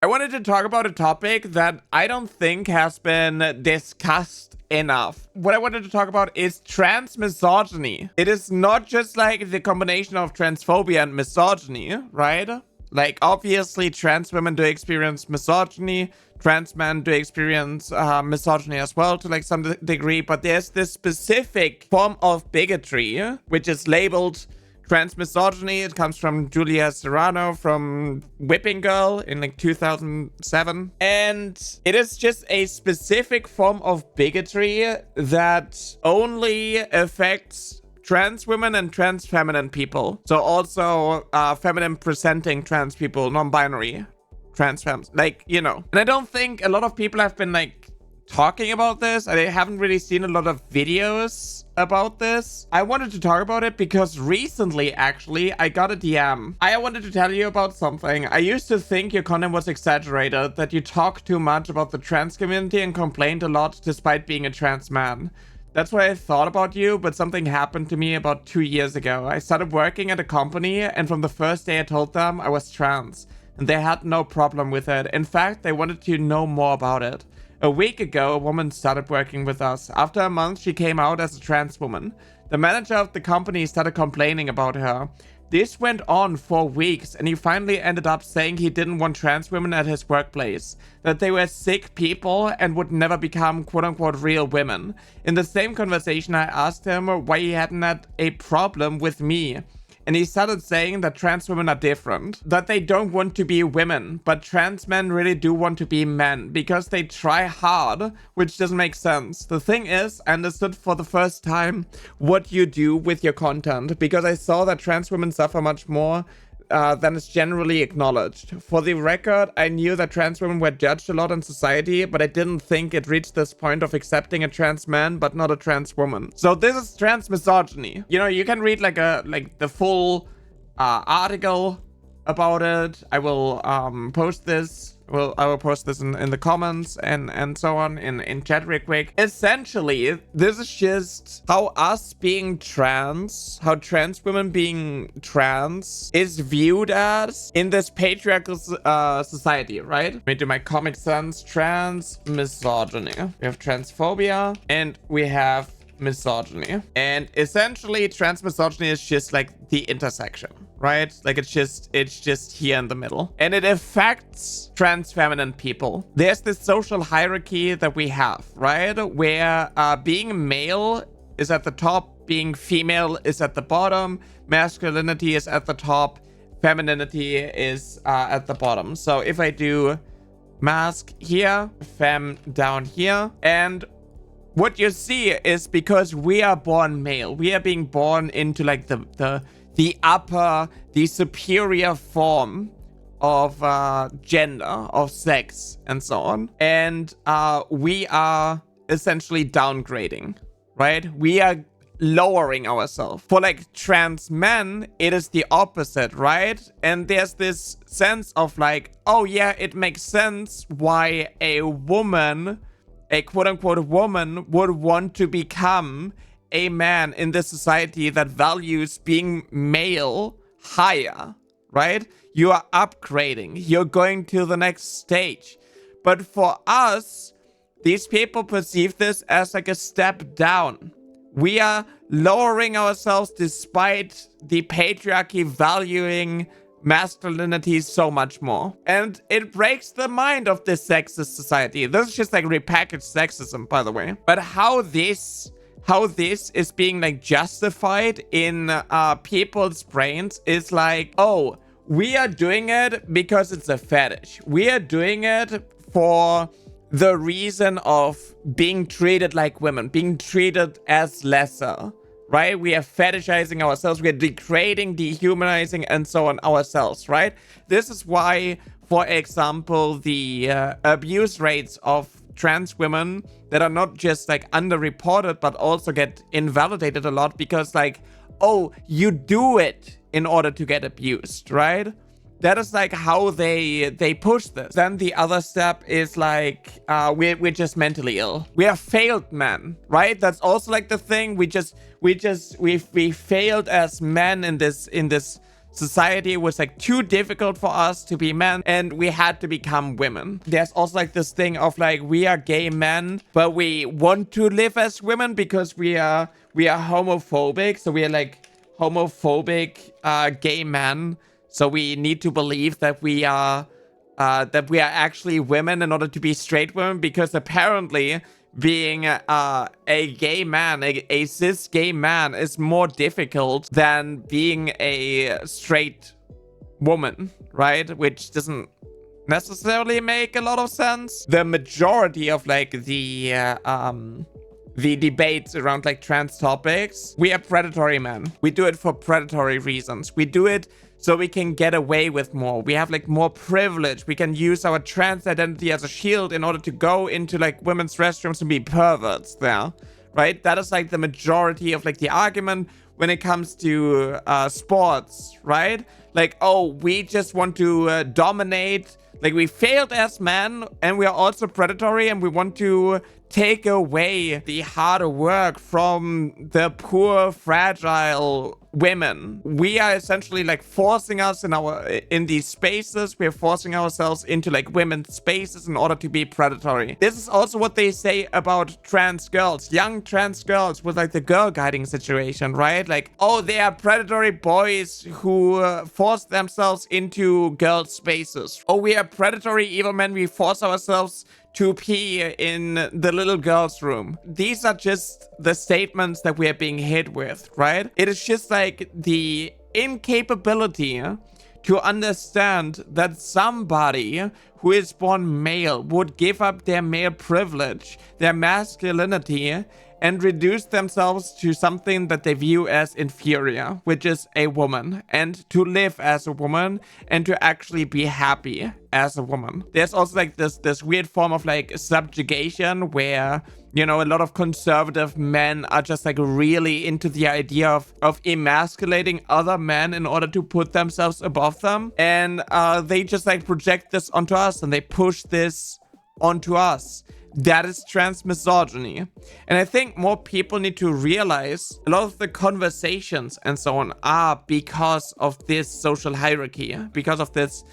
I wanted to talk about a topic that I don't think has been discussed enough. What I wanted to talk about is transmisogyny. It is not just like the combination of transphobia and misogyny, right? Like, obviously, trans women do experience misogyny. Trans men do experience misogyny as well to like some degree. But there's this specific form of bigotry, which is labeled transmisogyny. It comes from Julia Serrano from Whipping Girl in like 2007. And it is just a specific form of bigotry that only affects trans women and trans feminine people. So also feminine presenting trans people, non-binary trans femmes, like, you know. And I don't think a lot of people have been like talking about this. I haven't really seen a lot of videos about this. I wanted to talk about it because recently, actually, I got a DM. I wanted to tell you about something. I used to think your content was exaggerated, that you talked too much about the trans community and complained a lot despite being a trans man. That's what I thought about you, but something happened to me about 2 years ago. I started working at a company, and from the first day I told them I was trans, and they had no problem with it. In fact, they wanted to know more about it. A week ago, a woman started working with us. After a month, she came out as a trans woman. The manager of the company started complaining about her. This went on for weeks, and he finally ended up saying he didn't want trans women at his workplace, that they were sick people and would never become quote-unquote real women. In the same conversation, I asked him why he hadn't had a problem with me. And he started saying that trans women are different, that they don't want to be women, but trans men really do want to be men because they try hard, which doesn't make sense. The thing is, I understood for the first time what you do with your content, because I saw that trans women suffer much more than is generally acknowledged. For the record, I knew that trans women were judged a lot in society, but I didn't think it reached this point of accepting a trans man but not a trans woman. So this is transmisogyny. You know, you can read like the full article about it. I will post this. I will post this in the comments and so on in chat real quick. Essentially, this is just how us being trans, how trans women being trans is viewed as in this patriarchal society, right? Let me do my Comic Sans. Trans misogyny. We have transphobia and we have misogyny. And essentially, trans misogyny is just like the intersection, right? Like it's just here in the middle. And it affects trans feminine people. There's this social hierarchy that we have, right? Where being male is at the top, being female is at the bottom, masculinity is at the top, femininity is at the bottom. So if I do mask here, femme down here, and what you see is because we are born male, we are being born into like the upper, the superior form of gender, of sex, and so on. And we are essentially downgrading, right? We are lowering ourselves. For like trans men, it is the opposite, right? And there's this sense of like, oh yeah, it makes sense why a woman, a quote-unquote woman, would want to become a man in this society that values being male higher, right? You are upgrading. You're going to the next stage. But for us, these people perceive this as like a step down. We are lowering ourselves despite the patriarchy valuing masculinity so much more. And it breaks the mind of this sexist society. This is just like repackaged sexism, by the way. But how this is being like justified in people's brains is like, oh, we are doing it because it's a fetish. We are doing it for the reason of being treated like women, being treated as lesser, right? We are fetishizing ourselves. We are degrading, dehumanizing, and so on ourselves, right? This is why, for example, the abuse rates of trans women that are not just like underreported, but also get invalidated a lot because like, oh, you do it in order to get abused, right? That is like how they push this. Then the other step is like, we're just mentally ill. We are failed men, right? That's also like the thing. We failed as men in this society was like too difficult for us to be men and we had to become women. There's also like this thing of like, we are gay men, but we want to live as women because we are homophobic. So we are like homophobic gay men. So we need to believe that we are actually women in order to be straight women, because apparently being a gay man, a cis gay man, is more difficult than being a straight woman, right? Which doesn't necessarily make a lot of sense. The majority of like the debates around like trans topics, we are predatory men. We do it for predatory reasons. We do it so we can get away with more. We have like more privilege. We can use our trans identity as a shield in order to go into like women's restrooms and be perverts there, right? That is like the majority of like the argument when it comes to sports, right? Like, oh, we just want to dominate. Like, we failed as men and we are also predatory and we want to take away the hard work from the poor, fragile women. We are essentially like forcing us in these spaces. We're forcing ourselves into like women's spaces in order to be predatory. This is also what they say about trans girls, young trans girls with like the girl guiding situation, right? Like, oh, they are predatory boys who force themselves into girl spaces. Oh, we are predatory evil men. We force ourselves to pee in the little girl's room. These are just the statements that we are being hit with, right? It is just like the incapability to understand that somebody who is born male would give up their male privilege, their masculinity, and reduce themselves to something that they view as inferior, which is a woman, and to live as a woman and to actually be happy as a woman. There's also like this weird form of like subjugation where, you know, a lot of conservative men are just like really into the idea of emasculating other men in order to put themselves above them. And they just like project this onto us and they push this onto us. That is transmisogyny. And I think more people need to realize a lot of the conversations and so on are because of this social hierarchy, because of this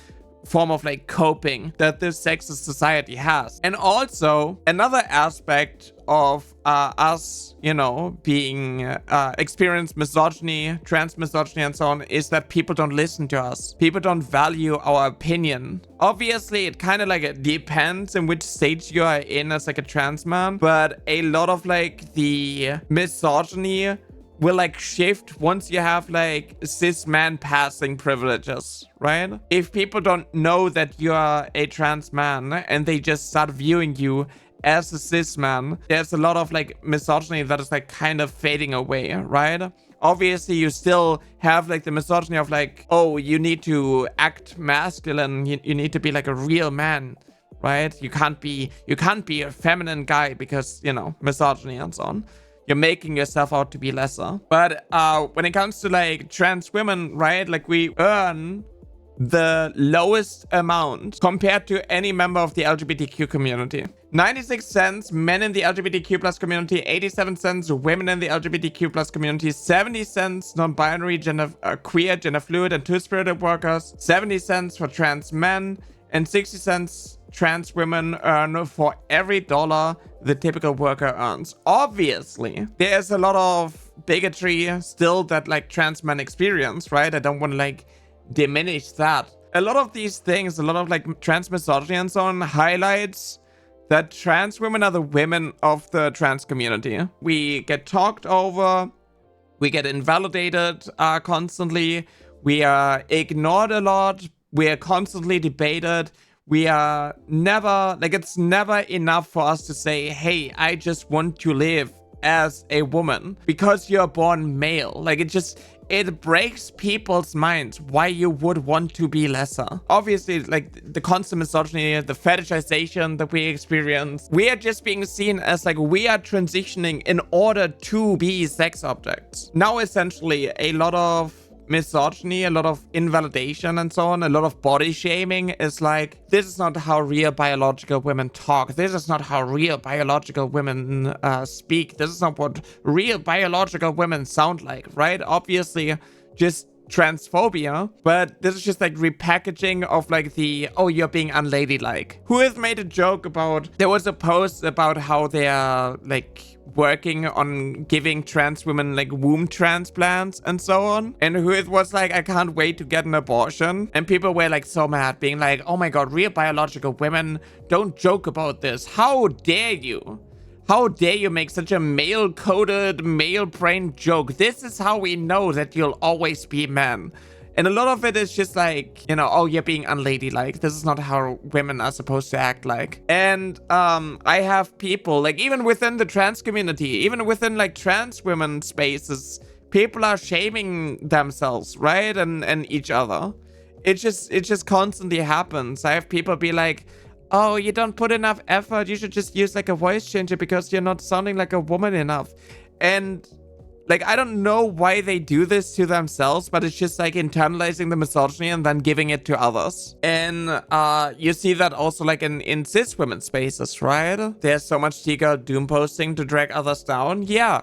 form of like coping that this sexist society has. And also another aspect of us, you know, being experienced misogyny, transmisogyny and so on, is that people don't listen to us. People don't value our opinion. Obviously, it kind of like depends in which stage you are in as like a trans man, but a lot of like the misogyny will like shift once you have like cis man passing privileges, right? If people don't know that you are a trans man and they just start viewing you as a cis man, there's a lot of like misogyny that is like kind of fading away, right? Obviously, you still have like the misogyny of like, oh, you need to act masculine, you need to be like a real man, right? You can't be a feminine guy because, you know, misogyny and so on. You're making yourself out to be lesser. But when it comes to like trans women, right, like we earn the lowest amount compared to any member of the LGBTQ community. 96 cents men in the LGBTQ plus community, 87 cents women in the LGBTQ plus community, 70 cents non-binary, queer, gender fluid and two-spirited workers, 70 cents for trans men, and 60 cents trans women earn for every dollar the typical worker earns. Obviously, there's a lot of bigotry still that like trans men experience, right? I don't want to like diminish that. A lot of these things, a lot of like trans misogyny and so on highlights that trans women are the women of the trans community. We get talked over, we get invalidated constantly, we are ignored a lot, we are constantly debated. We are never, like, it's never enough for us to say, hey, I just want to live as a woman because you're born male. Like, it breaks people's minds why you would want to be lesser. Obviously, like, the constant misogyny, the fetishization that we experience, we are just being seen as, like, we are transitioning in order to be sex objects. Now, essentially, a lot of misogyny, a lot of invalidation and so on, a lot of body shaming is like, this is not how real biological women talk. This is not how real biological women speak. This is not what real biological women sound like, right? Obviously, just transphobia, but this is just like repackaging of like the, oh, you're being unladylike. Who has made a joke about, there was a post about how they are like working on giving trans women like womb transplants and so on. And who it was like, I can't wait to get an abortion. And people were like so mad, being like, oh my God, real biological women don't joke about this. How dare you? How dare you make such a male-coded, male-brained joke? This is how we know that you'll always be man. And a lot of it is just like, you know, oh, you're being unladylike. This is not how women are supposed to act like. And I have people, like even within the trans community, even within like trans women spaces, people are shaming themselves, right? And each other. It just constantly happens. I have people be like, oh, you don't put enough effort. You should just use like a voice changer because you're not sounding like a woman enough. And like, I don't know why they do this to themselves, but it's just like internalizing the misogyny and then giving it to others. And you see that also like in cis women spaces, right? There's so much T-girl doom posting to drag others down. Yeah.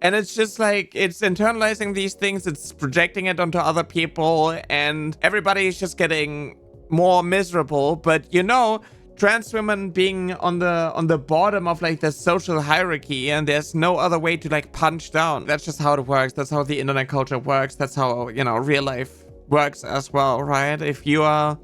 And it's just like, it's internalizing these things. It's projecting it onto other people and everybody is just getting more miserable. But you know, trans women being on the bottom of like the social hierarchy, and there's no other way to like punch down. That's just how it works. That's how the internet culture works. That's how, you know, real life works as well, right? If you are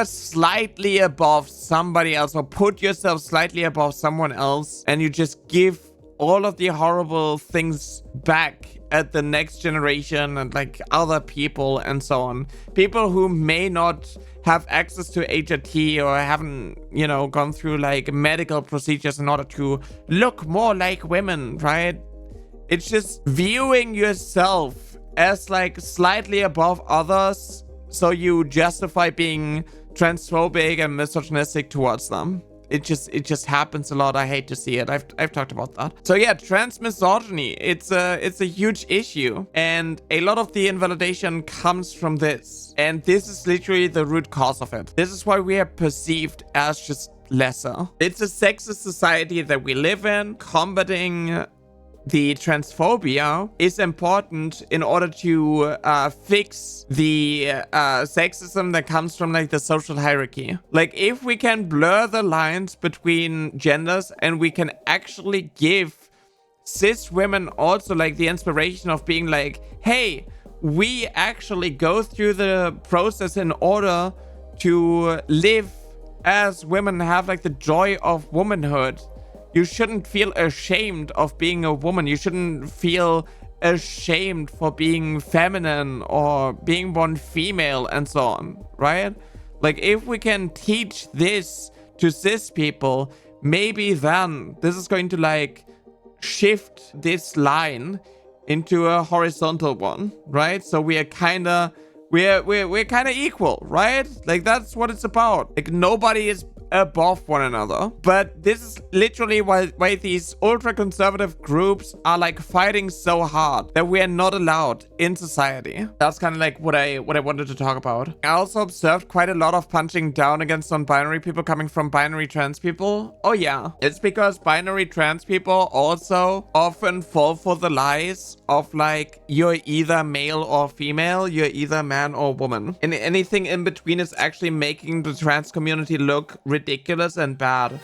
slightly above somebody else, or put yourself slightly above someone else, and you just give all of the horrible things back at the next generation and like other people and so on, people who may not have access to HRT or haven't, you know, gone through like medical procedures in order to look more like women, right? It's just viewing yourself as like slightly above others, so you justify being transphobic and misogynistic towards them. It just happens a lot. I hate to see it. I've talked about that. So yeah, transmisogyny, it's a huge issue, and a lot of the invalidation comes from this. And this is literally the root cause of it. This is why we are perceived as just lesser. It's a sexist society that we live in. Combating the transphobia is important in order to fix the sexism that comes from like the social hierarchy. Like if we can blur the lines between genders and we can actually give cis women also like the inspiration of being like, hey, we actually go through the process in order to live as women, have like the joy of womanhood. You shouldn't feel ashamed of being a woman. You shouldn't feel ashamed for being feminine or being born female and so on, right? Like if we can teach this to cis people, maybe then this is going to like shift this line into a horizontal one, right? So we are kind of, we're kind of equal, right? Like that's what it's about. Like nobody is above one another. But this is literally why these ultra-conservative groups are like fighting so hard that we are not allowed in society. That's kind of like what I wanted to talk about. I also observed quite a lot of punching down against non-binary people coming from binary trans people. Oh yeah, it's because binary trans people also often fall for the lies of like, you're either male or female, you're either man or woman. And anything in between is actually making the trans community look ridiculous and bad.